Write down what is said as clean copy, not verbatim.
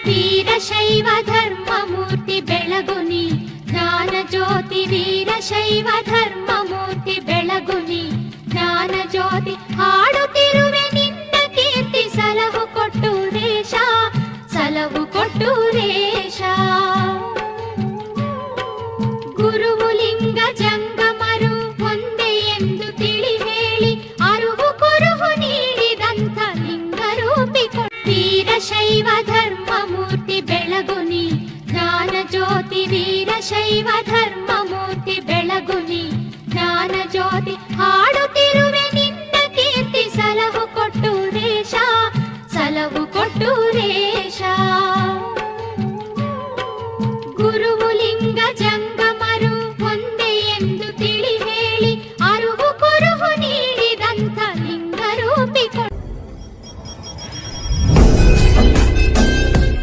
ವೀರಶೈವ ಧರ್ಮ ಮೂರ್ತಿ ಬೆಳಗುನಿ ಜ್ಞಾನ ಜ್ಯೋತಿ ವೀರಶೈವ ಧರ್ಮ ಮೂರ್ತಿ ಬೆಳಗುನಿ ಜ್ಞಾನ ಜ್ಯೋತಿ ಹಾಡುತ್ತಿರುವೆ ನಿನ್ನ ಕೀರ್ತಿ ಸಲಹು ಕೊಟ್ಟು ದೇಶ ಸಲಹು ಕೊಟ್ಟು ದೇಶ ಗುರುವು ಲಿಂಗ ಜಂಗಮರು ಒಂದೇ ಎಂದು ತಿಳಿ ಹೇಳಿ ಅರುಹು ಕುರುಹು ನೀಡಿದಂಥ ಲಿಂಗರೂಪಿ ವೀರಶೈವ ಧರ್ಮ ಮೂರ್ತಿ ಬೆಳಗುನಿ ಜ್ಞಾನ ಜ್ಯೋತಿ ವೀರಶೈವ ಧರ್ಮ